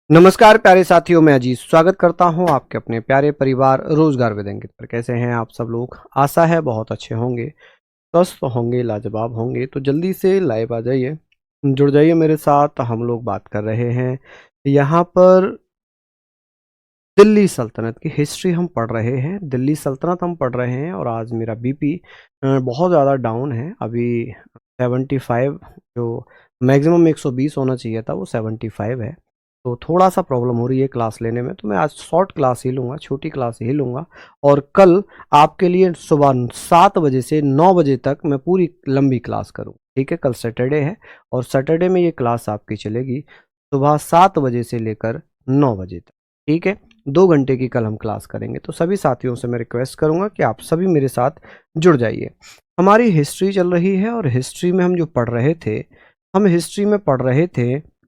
नमस्कार प्यारे साथियों, मैं अजीत स्वागत करता हूं आपके अपने प्यारे परिवार रोजगार विद अंकित पर। कैसे हैं आप सब लोग? आशा है बहुत अच्छे होंगे, स्वस्थ होंगे, लाजवाब होंगे। तो जल्दी से लाइव आ जाइए, जुड़ जाइए मेरे साथ। हम लोग बात कर रहे हैं यहाँ पर दिल्ली सल्तनत की हिस्ट्री हम पढ़ रहे हैं। दिल्ली सल्तनत हम पढ़ रहे हैं और आज मेरा बीपी बहुत ज़्यादा डाउन है। अभी 75 जो मैक्सिमम 120 होना चाहिए था वो 75 है। तो थोड़ा सा प्रॉब्लम हो रही है क्लास लेने में। तो मैं आज शॉर्ट क्लास ही लूँगा, छोटी क्लास ही लूँगा। और कल आपके लिए सुबह 7 बजे से 9 बजे तक मैं पूरी लंबी क्लास करूँ। ठीक है, कल सैटरडे है और सैटरडे में ये क्लास आपकी चलेगी सुबह 7 बजे से लेकर 9 बजे तक। ठीक है, 2 घंटे की कल हम क्लास करेंगे। तो सभी साथियों से मैं रिक्वेस्ट करूंगा कि आप सभी मेरे साथ जुड़ जाइए। हमारी हिस्ट्री चल रही है और हिस्ट्री में हम जो पढ़ रहे थे, हम हिस्ट्री में पढ़ रहे थे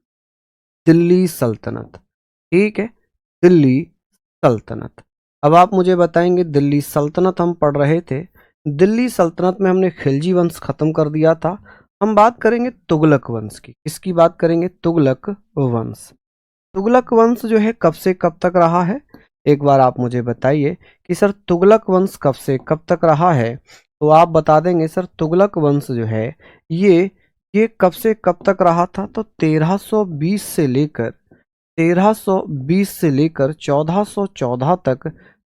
दिल्ली सल्तनत। ठीक है, दिल्ली सल्तनत। अब आप मुझे बताएंगे, दिल्ली सल्तनत हम पढ़ रहे थे। दिल्ली सल्तनत में हमने खिलजी वंश खत्म कर दिया था। हम बात करेंगे तुगलक वंश की। किसकी बात करेंगे? तुगलक वंश। तुगलक वंश जो है कब से कब तक रहा है? एक बार आप मुझे बताइए कि सर तुगलक वंश कब से कब तक रहा है। तो आप बता देंगे सर तुगलक वंश जो है ये कब से कब तक रहा था। तो 1320 से लेकर 1414 तक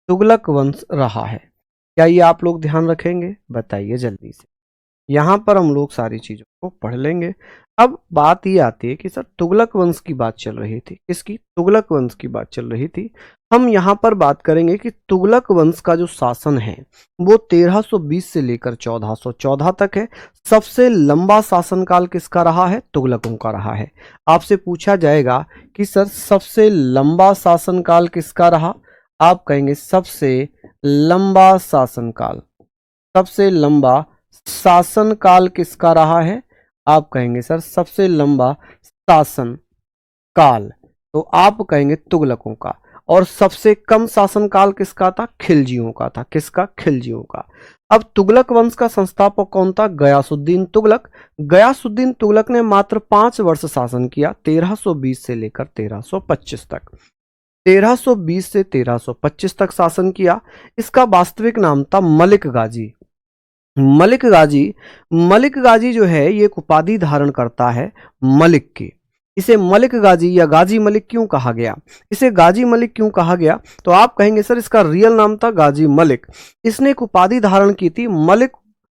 तुगलक वंश रहा है। क्या ये आप लोग ध्यान रखेंगे? बताइए जल्दी से। यहाँ पर हम लोग सारी चीज़ों को पढ़ लेंगे। अब बात ये आती है कि सर तुगलक वंश की बात चल रही थी। किसकी? तुगलक वंश की बात चल रही थी। हम यहाँ पर बात करेंगे कि तुगलक वंश का जो शासन है वो 1320 से लेकर 1414 तक है। सबसे लंबा शासनकाल किसका रहा है? तुगलकों का रहा है। आपसे पूछा जाएगा कि सर सबसे लंबा शासनकाल किसका रहा? आप कहेंगे सबसे लंबा शासनकाल, सबसे लंबा शासनकाल किसका रहा है? आप कहेंगे सर सबसे लंबा शासन काल, तो आप कहेंगे तुगलकों का। और सबसे कम शासनकाल किसका था? खिलजियों का था। किसका? खिलजियों का। अब तुगलक वंश का संस्थापक कौन था? गयासुद्दीन तुगलक। गयासुद्दीन तुगलक ने मात्र 5 वर्ष शासन किया, 1320 से लेकर 1325 तक। 1320 से 1325 तक शासन किया। इसका वास्तविक नाम था मलिक गाजी। मलिक गाजी, मलिक गाजी जो है ये एक उपाधि धारण करता है मलिक की। इसे मलिक गाजी या गाजी मलिक क्यों कहा गया? इसे गाजी मलिक क्यों कहा गया? तो आप कहेंगे सर इसका रियल नाम था गाजी मलिक। इसने एक उपाधि धारण की थी मलिक,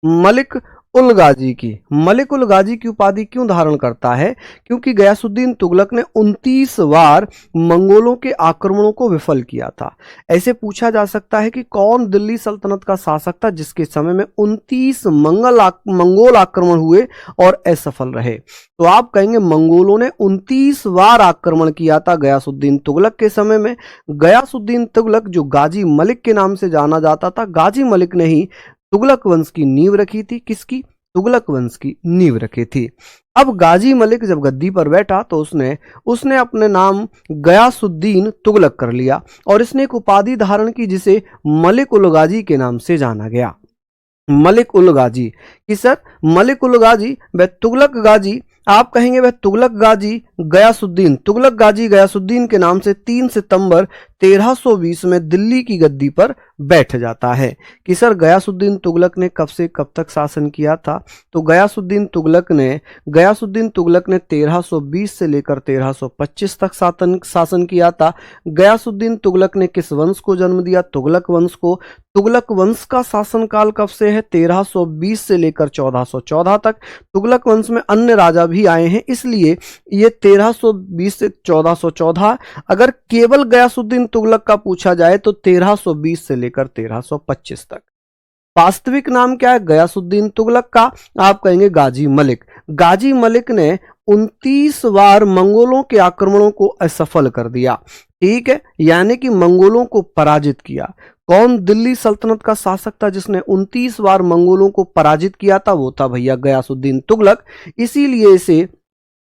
मलिक उल गाजी की। मलिक उल गाजी की उपाधि क्यों धारण करता है? क्योंकि गयासुद्दीन तुगलक ने 29 बार मंगोलों के आक्रमणों को विफल किया था। ऐसे पूछा जा सकता है कि कौन दिल्ली सल्तनत का शासक था जिसके समय में 29 मंगोल आक्रमण हुए और असफल रहे। तो आप कहेंगे मंगोलों ने 29 बार आक्रमण किया था गयासुद्दीन तुगलक के समय में। गयासुद्दीन तुगलक जो गाजी मलिक के नाम से जाना जाता था, गाजी मलिक ने ही तुगलक वंश की नींव रखी थी। किसकी? तुगलक वंश की नींव रखी थी। अब गाजी मलिक जब गद्दी पर बैठा तो उसने अपने नाम गयासुद्दीन तुगलक कर लिया और इसने एक उपाधि धारण की जिसे मलिक उल गाजी के नाम से जाना गया। मलिक उल गाजी कि सर मलिक उल गाजी वह तुगलक गाजी, आप कहेंगे वह तुगलक गाजी गयासुद्दीन, तुगलक गाजी गयासुद्दीन के नाम से 3 सितंबर 1320 में दिल्ली की गद्दी पर बैठ जाता है। कि सर गयासुद्दीन तुगलक ने कब से कब तक शासन किया था? तो गयासुद्दीन तुगलक ने 1320 से लेकर 1325 तक शासन किया था। गयासुद्दीन तुगलक ने किस वंश को जन्म दिया? तुगलक वंश को। तुगलक वंश का शासनकाल कब से है? 1320 से लेकर 1414 तक। तुगलक वंश में अन्य राजा भी आए हैं, इसलिए ये 1320 से 1414। अगर केवल गयासुद्दीन तुगलक का पूछा जाए तो 1320 से लेकर 1325 तक। वास्तविक नाम क्या है गयासुद्दीन तुगलक का? आप कहेंगे गाजी मलिक। गाजी मलिक ने 29 बार मंगोलों के आक्रमणों को असफल कर दिया। ठीक है, यानी कि मंगोलों को पराजित किया। कौन दिल्ली सल्तनत का शासक था जिसने 29 बार मंगोलों को पराजित किया था? वो था भैया गयासुद्दीन तुगलक। इसीलिए इसे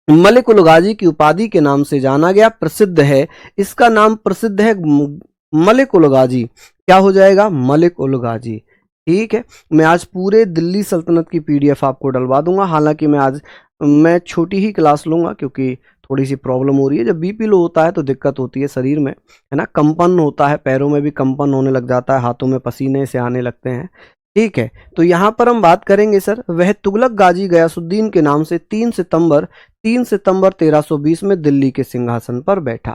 मलिक उल गाजी की उपाधि के नाम से जाना गया, प्रसिद्ध है। इसका नाम प्रसिद्ध है मलिक उल गाजी। क्या हो जाएगा? मलिक उल गाजी। ठीक है, मैं आज पूरे दिल्ली सल्तनत की पीडीएफ आपको डलवा दूंगा। हालांकि मैं छोटी ही क्लास लूंगा क्योंकि थोड़ी सी प्रॉब्लम हो रही है। जब बीपी लो होता है तो दिक्कत होती है शरीर में, है ना, कंपन होता है, पैरों में भी कंपन होने लग जाता है, हाथों में पसीने से आने लगते हैं। ठीक है, तो यहाँ पर हम बात करेंगे सर, वह तुगलक गाजी गयासुद्दीन के नाम से 3 सितंबर 1320 में दिल्ली के सिंहासन पर बैठा।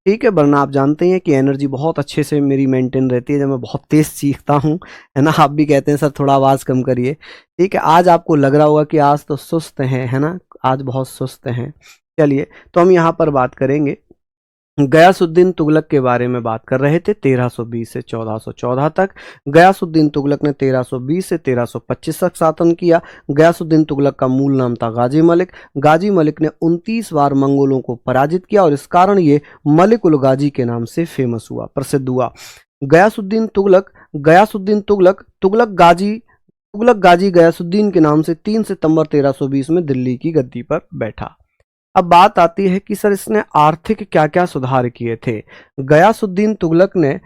ठीक है, वरना आप जानते हैं कि एनर्जी बहुत अच्छे से मेरी मेंटेन रहती है जब मैं बहुत तेज सीखता हूँ, है ना। आप भी कहते हैं सर थोड़ा आवाज़ कम करिए। ठीक है, आज आपको लग रहा होगा कि आज तो सुस्त हैं, है ना, आज बहुत सुस्त हैं। चलिए, तो हम यहाँ पर बात करेंगे गयासुद्दीन तुगलक के बारे में बात कर रहे थे। 1320 से 1414 तक गयासुद्दीन तुगलक ने 1320 से 1325 तक शासन किया। गयासुद्दीन तुगलक का मूल नाम था गाजी मलिक। गाजी मलिक ने 29 बार मंगोलों को पराजित किया और इस कारण ये मलिक उल गाजी के नाम से फेमस हुआ, प्रसिद्ध हुआ। गयासुद्दीन तुगलक तुगलक गाजी गयासुद्दीन के नाम से 3 सितंबर 1320 में दिल्ली की गद्दी पर बैठा। अब बात आती है कि सर इसने आर्थिक क्या क्या सुधार किए थे। गयासुद्दीन तुगलक ने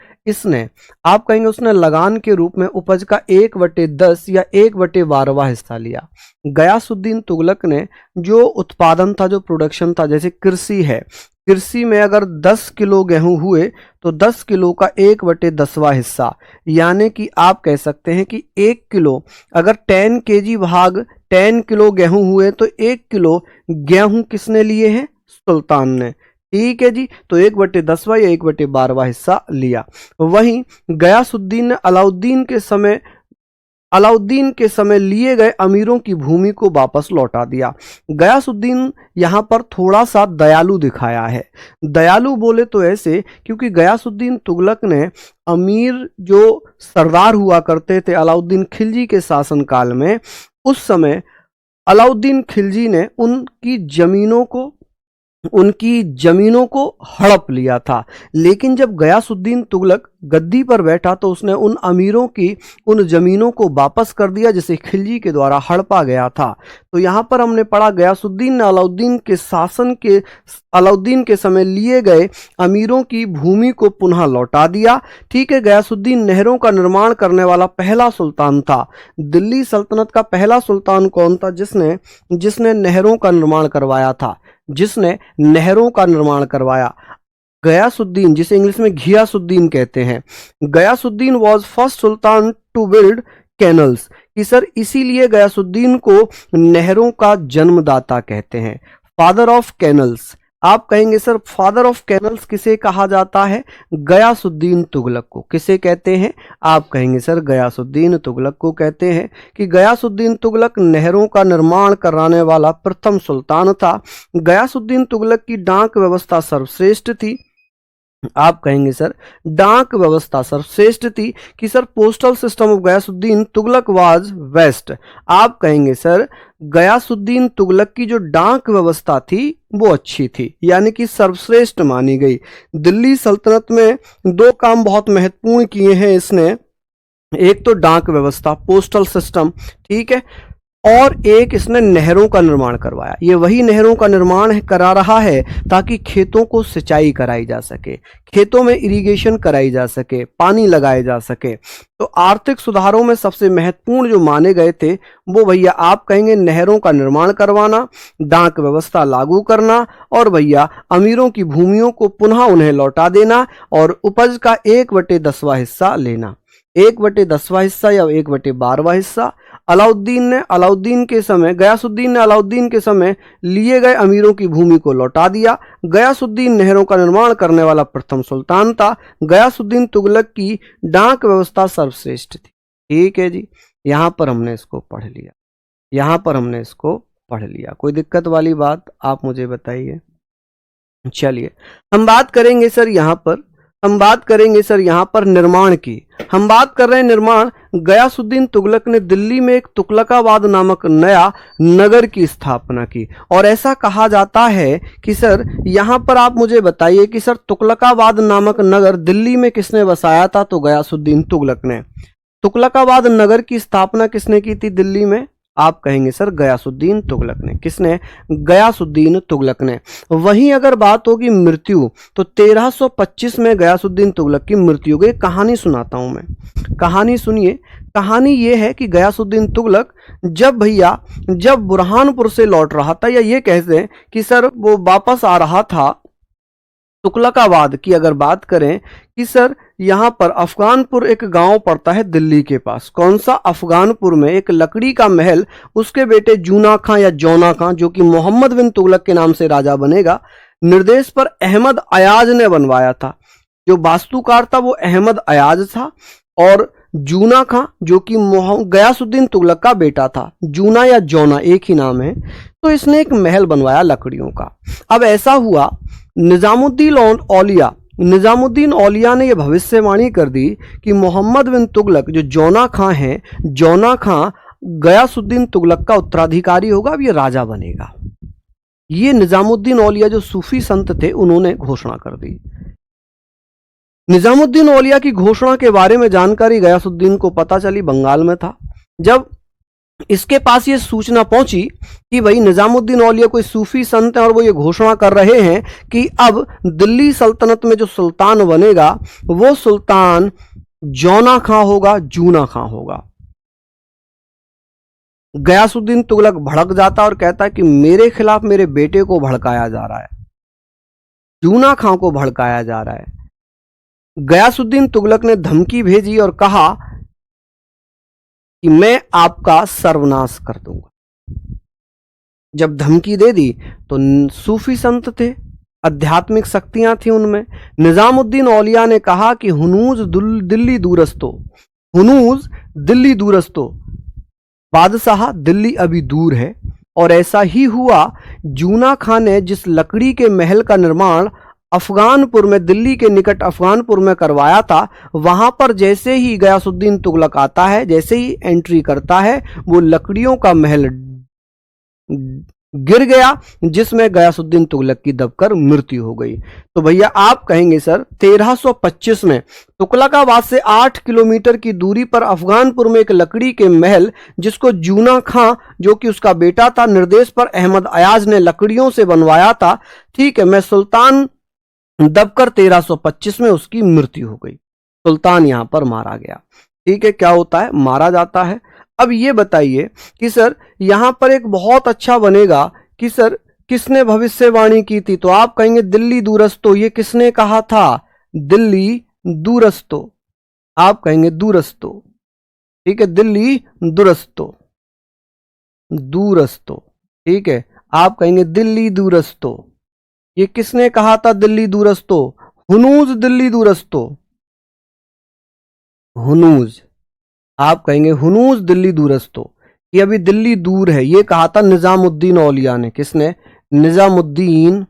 आप कहेंगे उसने लगान के रूप में उपज का 1/10 या 1/12 हिस्सा लिया। गयासुद्दीन तुगलक ने जो उत्पादन था, जो प्रोडक्शन था, जैसे कृषि है, कृषि में अगर 10 किलो गेहूं हुए तो 10 किलो का 1/10वां हिस्सा, यानी कि आप कह सकते हैं कि 1 किलो अगर 10 kg भाग 10 किलो गेहूं हुए तो 1 किलो गेहूं किसने लिए हैं? सुल्तान ने। ठीक है जी, तो 1/10वां या 1/12वां हिस्सा लिया। वहीं गयासुद्दीन ने अलाउद्दीन के समय लिए गए अमीरों की भूमि को वापस लौटा दिया। गयासुद्दीन यहां पर थोड़ा सा दयालु दिखाया है। दयालु बोले तो ऐसे, क्योंकि गयासुद्दीन तुगलक ने अमीर जो सरदार हुआ करते थे अलाउद्दीन खिलजी के शासनकाल में, उस समय अलाउद्दीन खिलजी ने उनकी जमीनों को हड़प लिया था। लेकिन जब गयासुद्दीन तुगलक गद्दी पर बैठा तो उसने उन अमीरों की उन जमीनों को वापस कर दिया जिसे खिलजी के द्वारा हड़पा गया था। तो यहाँ पर हमने पढ़ा गयासुद्दीन ने अलाउद्दीन के समय लिए गए अमीरों की भूमि को पुनः लौटा दिया। ठीक है, गयासुद्दीन नहरों का निर्माण करने वाला पहला सुल्तान था। दिल्ली सल्तनत का पहला सुल्तान कौन था जिसने नहरों का निर्माण करवाया? गयासुद्दीन, जिसे इंग्लिश में घियासुद्दीन कहते हैं। Ghiyasuddin was first sultan to build canals, कि सर इसीलिए गयासुद्दीन को नहरों का जन्मदाता कहते हैं, फादर ऑफ कैनल्स। आप कहेंगे सर फादर ऑफ कैनल्स किसे कहा जाता है? गयासुद्दीन तुगलक को। किसे कहते हैं? आप कहेंगे सर गयासुद्दीन तुगलक को कहते हैं, कि गयासुद्दीन तुगलक नहरों का निर्माण कराने वाला प्रथम सुल्तान था। गयासुद्दीन तुगलक की डाक व्यवस्था सर्वश्रेष्ठ थी। आप कहेंगे सर डाक व्यवस्था सर्वश्रेष्ठ थी, कि sir postal system of Ghiyasuddin Tughlaq was best. आप कहेंगे सर गयासुद्दीन तुगलक की जो डाक व्यवस्था थी वो अच्छी थी, यानी कि सर्वश्रेष्ठ मानी गई। दिल्ली सल्तनत में 2 काम बहुत महत्वपूर्ण किए हैं इसने, एक तो डाक व्यवस्था, पोस्टल सिस्टम, ठीक है, और एक इसने नहरों का निर्माण करवाया। ये वही नहरों का निर्माण करा रहा है ताकि खेतों को सिंचाई कराई जा सके, खेतों में इरिगेशन कराई जा सके, पानी लगाए जा सके। तो आर्थिक सुधारों में सबसे महत्वपूर्ण जो माने गए थे वो भैया आप कहेंगे नहरों का निर्माण करवाना, डाक व्यवस्था लागू करना, और भैया अमीरों की भूमियों को पुनः उन्हें लौटा देना, और उपज का 1/10वां हिस्सा लेना। 1/10वां हिस्सा या 1/12वां हिस्सा गयासुद्दीन ने अलाउद्दीन के समय लिए गए अमीरों की भूमि को लौटा दिया। गयासुद्दीन नहरों का निर्माण करने वाला प्रथम सुल्तान था। गयासुद्दीन तुगलक की डाक व्यवस्था सर्वश्रेष्ठ थी। ठीक है जी, यहां पर हमने इसको पढ़ लिया। कोई दिक्कत वाली बात आप मुझे बताइए। चलिए, हम बात करेंगे सर यहाँ पर निर्माण की। हम बात कर रहे हैं निर्माण। गयासुद्दीन तुगलक ने दिल्ली में एक तुगलकाबाद नामक नया नगर की स्थापना की, और ऐसा कहा जाता है कि सर यहाँ पर आप मुझे बताइए कि सर तुगलकाबाद नामक नगर दिल्ली में किसने बसाया था? तो गयासुद्दीन तुगलक ने। तुगलकाबाद नगर की स्थापना किसने की थी दिल्ली में? आप कहेंगे सर गयासुद्दीन तुगलक ने। किसने? गयासुद्दीन तुगलक ने। वहीं अगर बात होगी मृत्यु, तो 1325 में गयासुद्दीन तुगलक की मृत्यु हो गई। कहानी सुनाता हूं मैं, कहानी सुनिए। कहानी ये है कि गयासुद्दीन तुगलक जब बुरहानपुर से लौट रहा था, या ये कहते हैं कि सर वो वापस आ रहा था तुगलकाबाद की अगर बात करें कि सर यहाँ पर अफगानपुर एक गांव पड़ता है दिल्ली के पास। कौन सा? अफगानपुर में एक लकड़ी का महल उसके बेटे जूना खां या जौना खां, जो कि मोहम्मद बिन तुगलक के नाम से राजा बनेगा, निर्देश पर अहमद अयाज ने बनवाया था। जो वास्तुकार था वो अहमद अयाज था, और जूना खां जो कि गयासुद्दीन तुगलक का बेटा था। जूना या जौना एक ही नाम है। तो इसने एक महल बनवाया लकड़ियों का। अब ऐसा हुआ, निजामुद्दीन औलिया ने यह भविष्यवाणी कर दी कि मोहम्मद बिन तुगलक जो जौना खां है, जौना खां गयासुद्दीन तुगलक का उत्तराधिकारी होगा, अब ये राजा बनेगा। ये निजामुद्दीन औलिया जो सूफी संत थे उन्होंने घोषणा कर दी। निजामुद्दीन औलिया की घोषणा के बारे में जानकारी गयासुद्दीन को पता चली, बंगाल में था। जब इसके पास ये सूचना पहुंची कि भाई निजामुद्दीन औलिया कोई सूफी संत है और वो ये घोषणा कर रहे हैं कि अब दिल्ली सल्तनत में जो सुल्तान बनेगा वो सुल्तान जौना खां होगा, जूना खां होगा। गयासुद्दीन तुगलक भड़क जाता और कहता है कि मेरे खिलाफ मेरे बेटे को भड़काया जा रहा है, जूना खां को भड़काया जा रहा है। गयासुद्दीन तुगलक ने धमकी भेजी और कहा कि मैं आपका सर्वनाश कर दूंगा। जब धमकी दे दी तो सूफी संत थे, आध्यात्मिक शक्तियां थी उनमें। निजामुद्दीन औलिया ने कहा कि हुनूज दिल्ली दूरस्तो, बादशाह दिल्ली अभी दूर है। और ऐसा ही हुआ। जूना खां ने जिस लकड़ी के महल का निर्माण अफगानपुर में, दिल्ली के निकट अफगानपुर में करवाया था, वहां पर जैसे ही गयासुद्दीन तुगलक आता है, जैसे ही एंट्री करता है, वो लकड़ियों का महल गिर गया, जिसमें गयासुद्दीन तुगलक की दबकर मृत्यु हो गई। तो भैया आप कहेंगे सर 1325 में तुगलकाबाद से 8 किलोमीटर की दूरी पर अफगानपुर में एक लकड़ी के महल, जिसको जूना खां जो कि उसका बेटा था, निर्देश पर अहमद अयाज ने लकड़ियों से बनवाया था, ठीक है, मैं सुल्तान दबकर 1325 में उसकी मृत्यु हो गई। सुल्तान यहां पर मारा गया। ठीक है, क्या होता है? मारा जाता है। अब ये बताइए कि सर यहां पर एक बहुत अच्छा बनेगा कि सर किसने भविष्यवाणी की थी? तो आप कहेंगे दिल्ली दूरस्तो। ये किसने कहा था? दिल्ली दूरस्तो। आप कहेंगे दूरस्तो। ठीक है, दिल्ली दूरस्तो। ठीक है, आप कहेंगे दिल्ली दूरस्तो। ये किसने कहा था दिल्ली दूरस्तो? हुनूज दिल्ली दूरस्तो। हुनूज, आप कहेंगे हुनूज दिल्ली दूरस्तो। ये अभी दिल्ली दूर है, ये कहा था निजामुद्दीन औलिया ने। किसने? निजामुद्दीन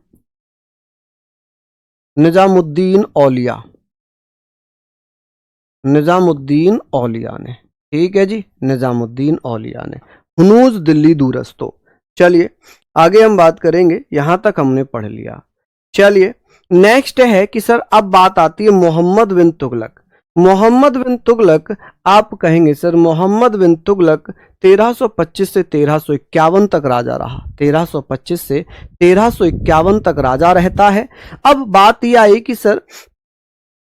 औलिया ने। ठीक है जी, निजामुद्दीन औलिया ने। हुनूज दिल्ली दूरस्तो। चलिए आगे हम बात करेंगे, यहां तक हमने पढ़ लिया। चलिए नेक्स्ट है कि सर अब बात आती है मोहम्मद बिन तुगलक। मोहम्मद बिन तुगलक, आप कहेंगे सर मोहम्मद बिन तुगलक 1325 से 1351 तक राजा रहा। 1325 से 1351 तक राजा रहता है। अब बात यह आई कि सर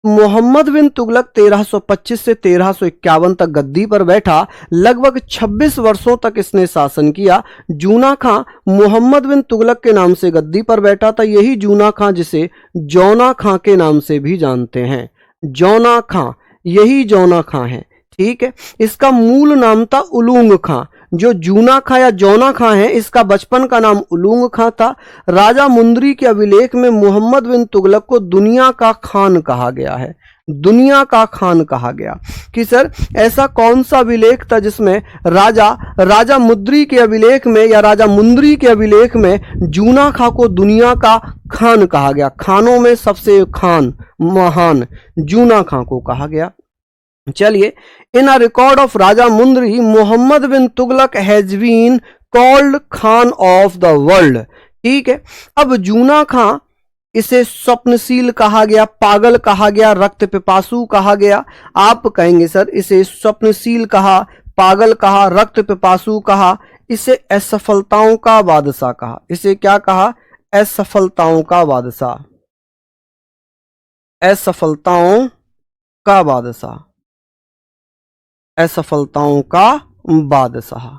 मोहम्मद बिन तुगलक 1325 से 1351 तक गद्दी पर बैठा। लगभग 26 वर्षों तक इसने शासन किया। जूना खां मोहम्मद बिन तुगलक के नाम से गद्दी पर बैठा था। यही जूना खां जिसे जौना खां के नाम से भी जानते हैं। जौना खां, यही जौना खां है। ठीक है, इसका मूल नाम था उलूंग खां। जो जूना खां या जौना खां है, इसका बचपन का नाम उलूंग खां था। राजा मुंदरी के अभिलेख में मोहम्मद बिन तुगलक को दुनिया का खान कहा गया है। दुनिया का खान कहा गया कि सर ऐसा कौन सा अभिलेख था जिसमें राजा मुंदरी के अभिलेख में या राजा मुंदरी के अभिलेख में जूना खां को दुनिया का खान कहा गया। खानों में सबसे खान, महान जूना खां को कहा गया। चलिए, इन अ रिकॉर्ड ऑफ राजा मुंदरी Muhammad bin Tughlaq has been called Khan of the world. ठीक है, अब जूना खां, इसे स्वप्नशील कहा गया, पागल कहा गया, रक्त पिपासु कहा गया। आप कहेंगे सर इसे स्वप्नशील कहा, पागल कहा, रक्त पिपासु कहा। इसे असफलताओं का बादशाह कहा। इसे क्या कहा? असफलताओं का बादशाह, असफलताओं का बादशाह, असफलताओं का बादशाह।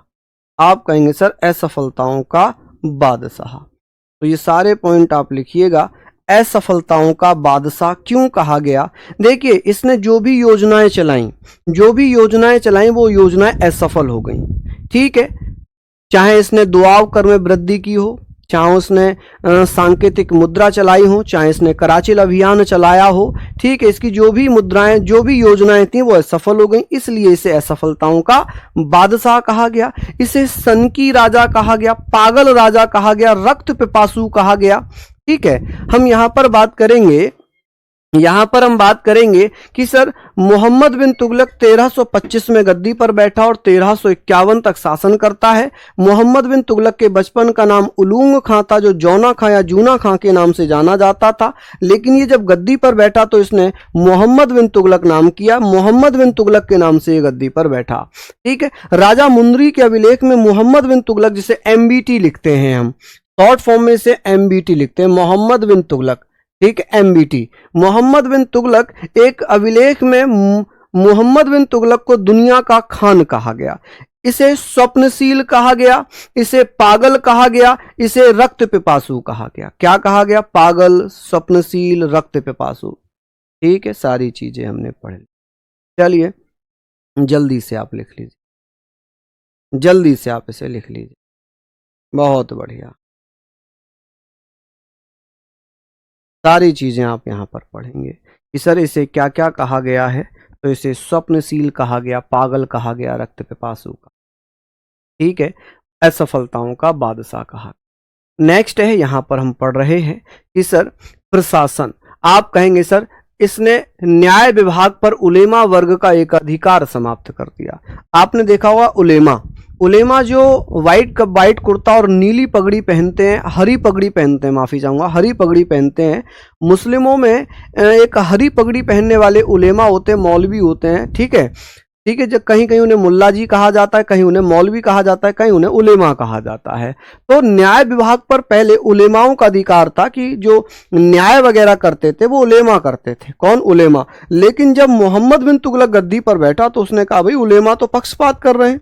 आप कहेंगे सर असफलताओं का बादशाह। तो ये सारे पॉइंट आप लिखिएगा। असफलताओं का बादशाह क्यों कहा गया? देखिए, इसने जो भी योजनाएं चलाई वो योजनाएं असफल हो गई। ठीक है, चाहे इसने दुआब कर में वृद्धि की हो, चाहे उसने सांकेतिक मुद्रा चलाई हो, चाहे इसने कराचिल अभियान चलाया हो, ठीक है, इसकी जो भी मुद्राएं, जो भी योजनाएं थी वो असफल हो गई, इसलिए इसे असफलताओं का बादशाह कहा गया। इसे सनकी राजा कहा गया, पागल राजा कहा गया, रक्त पिपासु कहा गया। ठीक है, हम यहां पर हम बात करेंगे कि सर मोहम्मद बिन तुगलक 1325 में गद्दी पर बैठा और 1351 तक शासन करता है। मोहम्मद बिन तुगलक के बचपन का नाम उलूंग खां था, जो जौना खां या जूना खां के नाम से जाना जाता था, लेकिन ये जब गद्दी पर बैठा तो इसने मोहम्मद बिन तुगलक नाम किया, मोहम्मद बिन तुगलक के नाम से ये गद्दी पर बैठा। ठीक है, राजा मुंदरी के अभिलेख में मोहम्मद बिन तुगलक, जिसे MBT लिखते हैं, हम शॉर्ट फॉर्म में से MBT लिखते हैं, मोहम्मद बिन तुगलक, ठीक, MBT, मोहम्मद बिन तुगलक, एक अभिलेख में मोहम्मद बिन तुगलक को दुनिया का खान कहा गया, इसे स्वप्नशील कहा गया, इसे पागल कहा गया, इसे रक्त पिपासु कहा गया। क्या कहा गया? पागल, स्वप्नशील, रक्त पिपासु। ठीक है, सारी चीजें हमने पढ़ ली। चलिए जल्दी से आप लिख लीजिए, जल्दी से आप इसे लिख लीजिए। बहुत बढ़िया, सारी चीजें आप यहां पर पढ़ेंगे कि सर इसे क्या क्या कहा गया है। तो इसे स्वप्नशील कहा गया, पागल कहा गया, रक्त पिपासु का। ठीक है, असफलताओं का बादशाह कहा। नेक्स्ट है, यहां पर हम पढ़ रहे हैं कि सर प्रशासन। आप कहेंगे सर इसने न्याय विभाग पर उलेमा वर्ग का एक अधिकार समाप्त कर दिया। आपने देखा होगा उलेमा जो वाइट कुर्ता और नीली पगड़ी पहनते हैं, हरी पगड़ी पहनते हैं, माफी चाहूंगा, हरी पगड़ी पहनते हैं। मुस्लिमों में एक हरी पगड़ी पहनने वाले उलेमा होते हैं, मौलवी होते हैं। ठीक है, जब कहीं कहीं उन्हें मुल्ला जी कहा जाता है, कहीं उन्हें मौलवी कहा जाता है, कहीं उन्हें उलेमा कहा जाता है। तो न्याय विभाग पर पहले उलेमाओं का अधिकार था कि जो न्याय वगैरह करते थे वो उलेमा करते थे। कौन? उलेमा। लेकिन जब मोहम्मद बिन तुगलक गद्दी पर बैठा तो उसने कहा भाई उलेमा तो पक्षपात कर रहे हैं,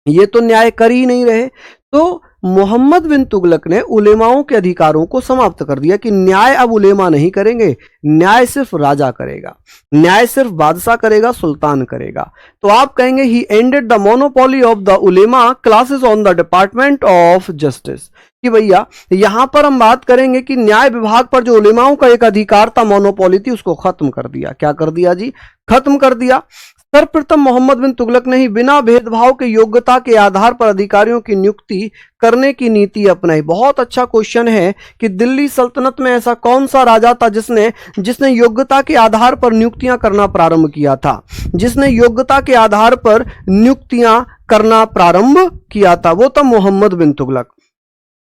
ये तो न्याय कर ही नहीं रहे। तो मोहम्मद बिन तुगलक ने उलेमाओं के अधिकारों को समाप्त कर दिया कि न्याय अब उलेमा नहीं करेंगे, न्याय सिर्फ राजा करेगा, न्याय सिर्फ बादशाह करेगा, सुल्तान करेगा। तो आप कहेंगे he ended the monopoly of the ulema classes on the department of justice. कि भैया यहां पर हम बात करेंगे कि न्याय विभाग पर जो उलेमाओं का एक अधिकार था, मोनोपोली थी, उसको खत्म कर दिया। क्या कर दिया जी? खत्म कर दिया। सर्वप्रथम मोहम्मद बिन तुगलक ने ही बिना भेदभाव के योग्यता के आधार पर अधिकारियों की नियुक्ति करने की नीति अपनाई। बहुत अच्छा क्वेश्चन है कि दिल्ली सल्तनत में ऐसा कौन सा राजा था जिसने योग्यता के आधार पर नियुक्तियां करना प्रारंभ किया था, जिसने योग्यता के आधार पर नियुक्तियां करना प्रारंभ किया था? वो था मोहम्मद बिन तुगलक।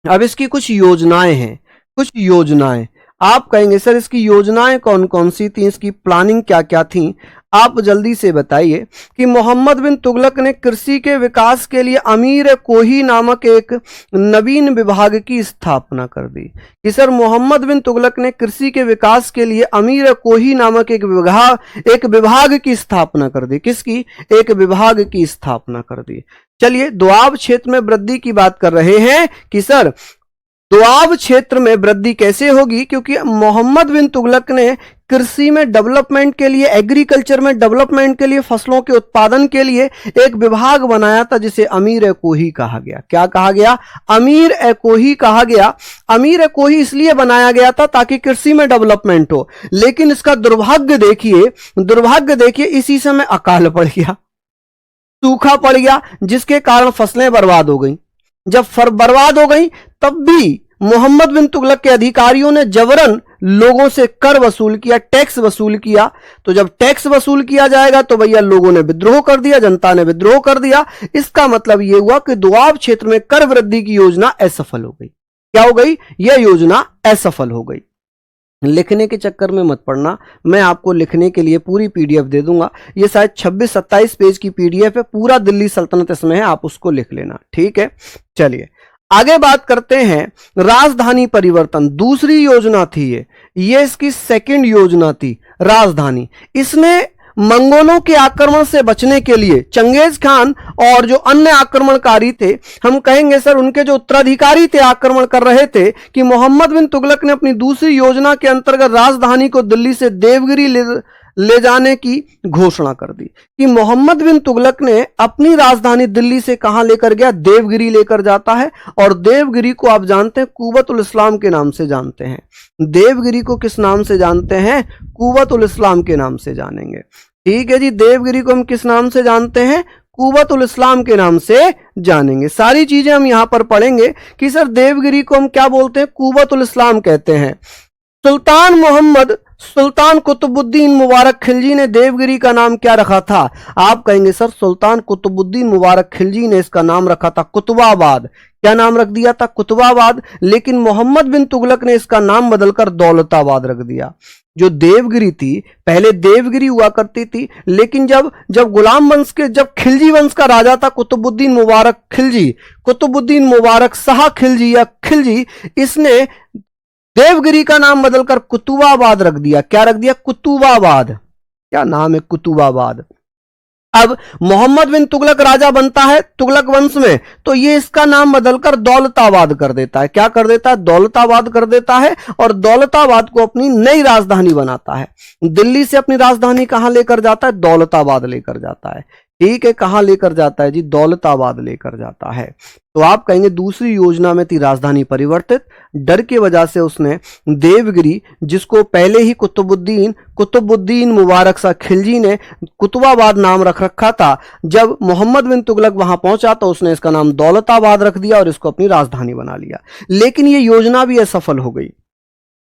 अब इसकी कुछ योजनाएं हैं, कुछ योजनाएं। आप कहेंगे सर इसकी योजनाएं कौन कौन सी थी, इसकी प्लानिंग क्या क्या थी? आप जल्दी से बताइए कि मोहम्मद बिन तुगलक ने कृषि के विकास के लिए अमीर कोही नामक एक नवीन विभाग की स्थापना कर दी। कि सर मोहम्मद बिन तुगलक ने कृषि के विकास के लिए अमीर कोही नामक एक विभाग की स्थापना कर दी। किसकी? एक विभाग की स्थापना कर दी। चलिए दोआब क्षेत्र में वृद्धि की बात कर रहे हैं कि सर दोआब क्षेत्र में वृद्धि कैसे होगी? क्योंकि मोहम्मद बिन तुगलक ने कृषि में डेवलपमेंट के लिए, एग्रीकल्चर में डेवलपमेंट के लिए, फसलों के उत्पादन के लिए एक विभाग बनाया था जिसे अमीर ए कोही कहा गया। क्या कहा गया? अमीर ए कोही कहा गया। अमीर ए कोही इसलिए बनाया गया था ताकि कृषि में डेवलपमेंट हो, लेकिन इसका दुर्भाग्य देखिए इसी समय अकाल पड़ गया, सूखा पड़ गया, जिसके कारण फसलें बर्बाद हो गई। जब बर्बाद हो गई तब भी मोहम्मद बिन तुगलक के अधिकारियों ने जबरन लोगों से कर वसूल किया, टैक्स वसूल किया। तो जब टैक्स वसूल किया जाएगा तो भैया लोगों ने विद्रोह कर दिया, जनता ने विद्रोह कर दिया। इसका मतलब यह हुआ कि दोआब क्षेत्र में कर वृद्धि की योजना असफल हो गई। क्या हो गई? यह योजना असफल हो गई। लिखने के चक्कर में मत पड़ना, मैं आपको लिखने के लिए पूरी पीडीएफ दे दूंगा। ये शायद 26-27 पेज की पीडीएफ है, पूरा दिल्ली सल्तनत इसमें है, आप उसको लिख लेना, ठीक है। चलिए आगे बात करते हैं राजधानी परिवर्तन। दूसरी योजना थी ये इसकी सेकंड योजना थी राजधानी। इसने मंगोलों के आक्रमण से बचने के लिए चंगेज खान और जो अन्य आक्रमणकारी थे, हम कहेंगे सर उनके जो उत्तराधिकारी थे आक्रमण कर रहे थे, कि मोहम्मद बिन तुगलक ने अपनी दूसरी योजना के अंतर्गत राजधानी को दिल्ली से देवगिरी ले जाने की घोषणा कर दी। कि मोहम्मद बिन तुगलक ने अपनी राजधानी दिल्ली से कहां लेकर गया, देवगिरी लेकर जाता है। और देवगिरी को आप जानते हैं कुव्वतुल इस्लाम के नाम से जानते हैं। देवगिरी को किस नाम से जानते हैं, कुव्वतुल इस्लाम के नाम से जानेंगे, ठीक है जी। देवगिरी को हम किस नाम से जानते हैं, कुव्वतुल इस्लाम के नाम से जानेंगे। सारी चीजें हम यहां पर पढ़ेंगे कि सर देवगिरी को हम क्या बोलते हैं, कुव्वतुल इस्लाम कहते हैं। सुल्तान कुतुबुद्दीन मुबारक खिलजी ने देवगिरी का नाम क्या रखा था, आप कहेंगे सर सुल्तान कुतुबुद्दीन मुबारक खिलजी ने इसका नाम रखा था कुतुबाबाद। क्या नाम रख दिया था, कुतुबाबाद। लेकिन मोहम्मद बिन तुगलक ने इसका नाम बदलकर दौलताबाद रख दिया। जो देवगिरी थी पहले देवगिरी हुआ करती थी, लेकिन जब गुलाम वंश के, जब खिलजी वंश का राजा था कुतुबुद्दीन मुबारक खिलजी, कुतुबुद्दीन मुबारक शाह खिलजी या खिलजी, इसने देवगिरी का नाम बदलकर कुतुबाबाद रख दिया। क्या रख दिया, कुतुबाबाद। क्या नाम है, कुतुबाबाद। अब मोहम्मद बिन तुगलक राजा बनता है तुगलक वंश में, तो ये इसका नाम बदलकर दौलताबाद कर देता है। क्या कर देता है, दौलताबाद कर देता है। और दौलताबाद को अपनी नई राजधानी बनाता है। दिल्ली से अपनी राजधानी कहां लेकर जाता है, दौलताबाद लेकर जाता है, ठीक है। कहां लेकर जाता है जी, दौलताबाद लेकर जाता है। तो आप कहेंगे दूसरी योजना में थी राजधानी परिवर्तित। डर की वजह से उसने देवगिरी, जिसको पहले ही कुतुबुद्दीन मुबारक शाह खिलजी ने कुतुबाबाद नाम रख रखा था, जब मोहम्मद बिन तुगलक वहां पहुंचा तो उसने इसका नाम दौलताबाद रख दिया और इसको अपनी राजधानी बना लिया। लेकिन यह योजना भी असफल हो गई,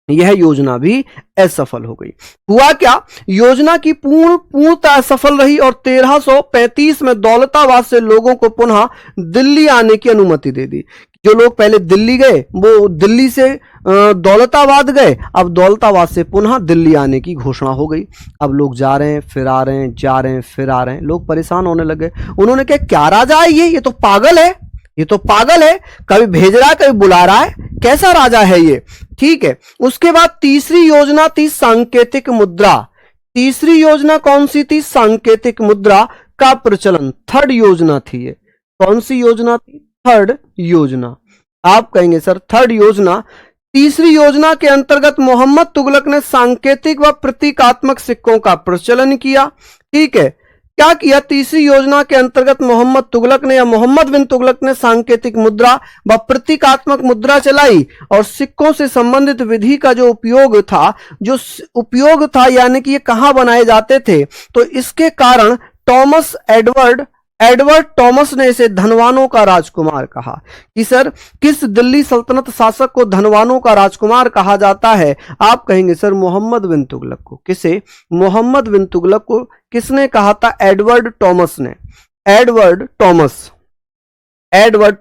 यह योजना भी असफल हो गई। हुआ क्या, योजना की पूर्णतः असफल रही और 1335 में दौलताबाद से लोगों को पुनः दिल्ली आने की अनुमति दे दी। जो लोग पहले दिल्ली गए वो दिल्ली से दौलताबाद गए, अब दौलताबाद से पुनः दिल्ली आने की घोषणा हो गई। अब लोग जा रहे हैं फिर आ रहे हैं, जा रहे हैं फिर आ रहे हैं, लोग परेशान होने लगे। उन्होंने कहा क्या राजा है ये तो पागल है, ये तो पागल है, कभी भेज रहा है कभी बुला रहा है, कैसा राजा है ये, ठीक है। उसके बाद तीसरी योजना थी सांकेतिक मुद्रा। तीसरी योजना कौन सी थी, सांकेतिक मुद्रा का प्रचलन। थर्ड योजना थी ये। कौन सी योजना थी, थर्ड योजना। आप कहेंगे सर थर्ड योजना। तीसरी योजना के अंतर्गत मोहम्मद तुगलक ने सांकेतिक व प्रतीकात्मक सिक्कों का प्रचलन किया, ठीक है। क्या किया, तीसरी योजना के अंतर्गत मोहम्मद बिन तुगलक ने सांकेतिक मुद्रा व प्रतीकात्मक मुद्रा चलाई और सिक्कों से संबंधित विधि का जो उपयोग था यानी कि ये कहां बनाए जाते थे, तो इसके कारण एडवर्ड टॉमस ने इसे धनवानों का राजकुमार कहा। कि सर किस दिल्ली सल्तनत शासक को धनवानों का राजकुमार कहा जाता है, आप कहेंगे सर मोहम्मद बिन तुगलक को। किसे, मोहम्मद बिन तुगलक को किसने कहा था, एडवर्ड टॉमस ने। एडवर्ड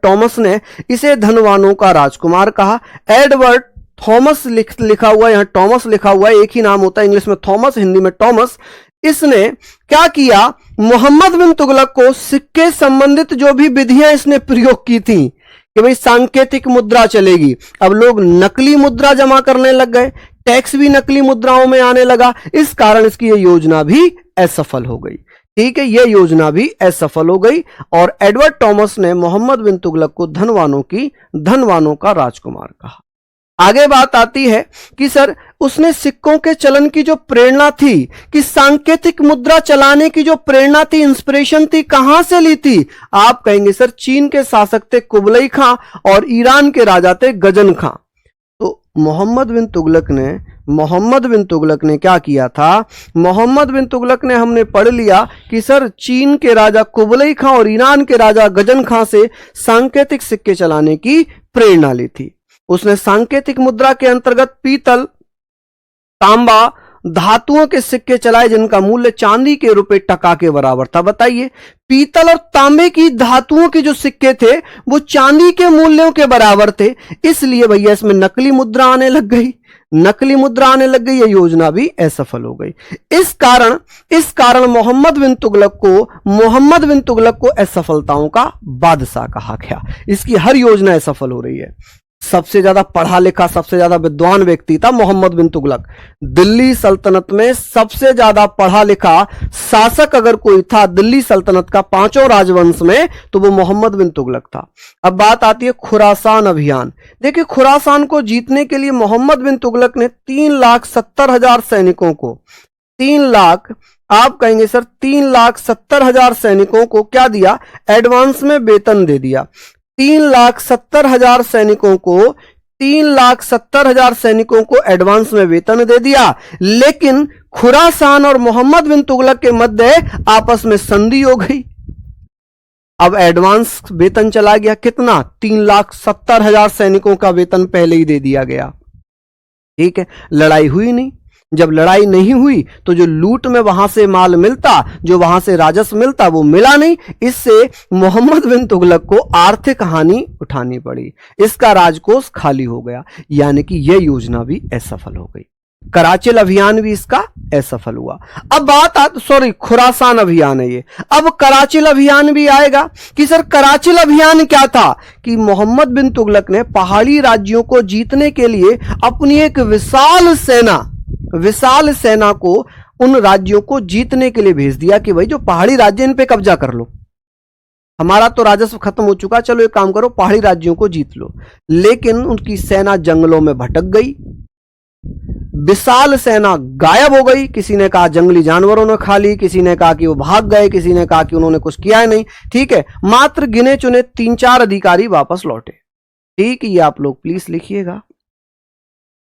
टॉमस ने इसे धनवानों का राजकुमार कहा। एडवर्ड थॉमस लिखा हुआ, यहां टॉमस लिखा हुआ है, एक ही नाम होता है इंग्लिश में थॉमस, हिंदी में टॉमस। इसने क्या किया, मोहम्मद बिन तुगलक को सिक्के संबंधित जो भी विधियां इसने प्रयोग की थी कि भाई सांकेतिक मुद्रा चलेगी, अब लोग नकली मुद्रा जमा करने लग गए, टैक्स भी नकली मुद्राओं में आने लगा, इस कारण इसकी यह योजना भी असफल हो गई, ठीक है। यह योजना भी असफल हो गई और एडवर्ड टॉमस ने मोहम्मद बिन तुगलक को धनवानों का राजकुमार कहा। आगे बात आती है कि सर उसने सिक्कों के चलन की जो प्रेरणा थी, कि सांकेतिक मुद्रा चलाने की जो प्रेरणा थी, इंस्पिरेशन थी, कहां से ली थी, आप कहेंगे सर चीन के शासक थे कुबलई खां और ईरान के राजा थे गजन खां। तो मोहम्मद बिन तुगलक ने क्या किया था, मोहम्मद बिन तुगलक ने, हमने पढ़ लिया कि सर चीन के राजा कुबलई खां और ईरान के राजा गजन खां से सांकेतिक सिक्के चलाने की प्रेरणा ली थी। उसने सांकेतिक मुद्रा के अंतर्गत पीतल, तांबा, धातुओं के सिक्के चलाए जिनका मूल्य चांदी के रुपए टका के बराबर था। बताइए, पीतल और तांबे की धातुओं के जो सिक्के थे वो चांदी के मूल्यों के बराबर थे, इसलिए भैया इसमें नकली मुद्रा आने लग गई। नकली मुद्रा आने लग गई, ये योजना भी असफल हो गई। इस कारण मोहम्मद बिन तुगलक को असफलताओं का बादशाह कहा गया। इसकी हर योजना असफल हो रही है। सबसे ज्यादा पढ़ा लिखा, सबसे ज्यादा विद्वान व्यक्ति था मोहम्मद बिन तुगलक। दिल्ली सल्तनत में सबसे ज्यादा पढ़ा लिखा शासक अगर कोई था दिल्ली सल्तनत का पांचों राजवंश में, तो वो मोहम्मद बिन तुगलक था। अब बात आती है खुरासान अभियान। देखिए, खुरासान को जीतने के लिए मोहम्मद बिन तुगलक ने 3,70,000 सैनिकों को, 3 लाख, आप कहेंगे सर 3,70,000 सैनिकों को क्या दिया? एडवांस में वेतन दे दिया। 3,70,000 सैनिकों को 3,70,000 सैनिकों को एडवांस में वेतन दे दिया। लेकिन खुरासान और मोहम्मद बिन तुगलक के मध्य आपस में संधि हो गई। अब एडवांस वेतन चला गया, कितना? 3,70,000 सैनिकों का वेतन पहले ही दे दिया गया। ठीक है, लड़ाई हुई नहीं। जब लड़ाई नहीं हुई तो जो लूट में वहां से माल मिलता, जो वहां से राजस्व मिलता, वो मिला नहीं। इससे मोहम्मद बिन तुगलक को आर्थिक हानि उठानी पड़ी। इसका राजकोष खाली हो गया, यानी कि यह योजना भी असफल हो गई। कराचिल अभियान भी इसका असफल हुआ। अब खुरासान अभियान है ये। अब कराचिल अभियान भी आएगा कि सर कराचिल अभियान क्या था? कि मोहम्मद बिन तुगलक ने पहाड़ी राज्यों को जीतने के लिए अपनी एक विशाल सेना को उन राज्यों को जीतने के लिए भेज दिया कि भाई जो पहाड़ी राज्य, इन पे कब्जा कर लो, हमारा तो राजस्व खत्म हो चुका, चलो एक काम करो, पहाड़ी राज्यों को जीत लो। लेकिन उनकी सेना जंगलों में भटक गई, विशाल सेना गायब हो गई। किसी ने कहा जंगली जानवरों ने खा ली, किसी ने कहा कि वो भाग गए, किसी ने कहा कि उन्होंने कुछ किया ही नहीं। ठीक है, मात्र गिने चुने 3-4 अधिकारी वापस लौटे। ठीक है, ये आप लोग प्लीज लिखिएगा।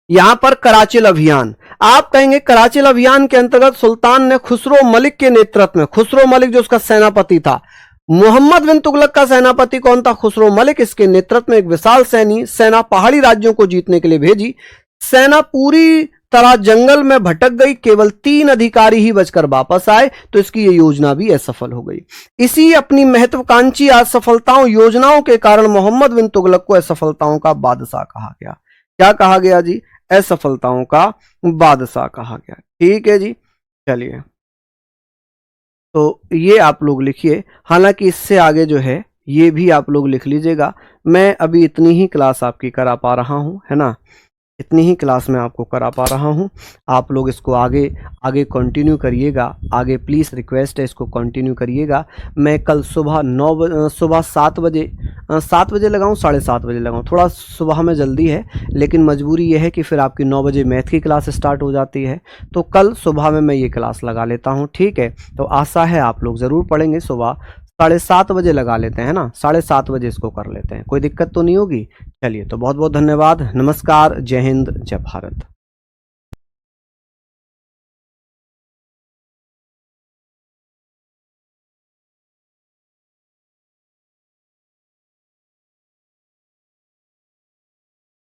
यहां पर कराचिल अभियान, आप कहेंगे कराचिल अभियान के अंतर्गत सुल्तान ने खुसरो मलिक के नेतृत्व में, खुसरो मलिक जो उसका सेनापति था, मोहम्मद बिन तुगलक का सेनापति कौन था? खुसरो मलिक। इसके नेतृत्व में एक विशाल सेना पहाड़ी राज्यों को जीतने के लिए भेजी। सेना पूरी तरह जंगल में भटक गई, केवल 3 अधिकारी ही बचकर वापस आए, तो इसकी ये योजना भी असफल हो गई। इसी अपनी महत्वाकांक्षी असफलताओं योजनाओं के कारण मोहम्मद बिन तुगलक को असफलताओं का बादशाह कहा गया। क्या कहा गया जी? असफलताओं का बादशाह कहा गया। ठीक है जी, चलिए, तो ये आप लोग लिखिए। हालांकि इससे आगे जो है ये भी आप लोग लिख लीजिएगा। मैं अभी इतनी ही क्लास आपकी करा पा रहा हूं, है ना, इतनी ही क्लास मैं आपको करा पा रहा हूं। आप लोग इसको आगे कंटिन्यू करिएगा। आगे प्लीज़ रिक्वेस्ट है, इसको कंटिन्यू करिएगा। मैं कल सुबह 7 बजे लगाऊं, 7:30 बजे लगाऊं। थोड़ा सुबह में जल्दी है, लेकिन मजबूरी यह है कि फिर आपकी 9 बजे मैथ की क्लास स्टार्ट हो जाती है। तो कल सुबह में मैं ये क्लास लगा लेता हूँ। ठीक है, तो आशा है आप लोग ज़रूर पढ़ेंगे। सुबह 7:30 बजे लगा लेते हैं ना, 7:30 बजे इसको कर लेते हैं, कोई दिक्कत तो नहीं होगी। चलिए, तो बहुत बहुत धन्यवाद। नमस्कार, जय हिंद, जय भारत।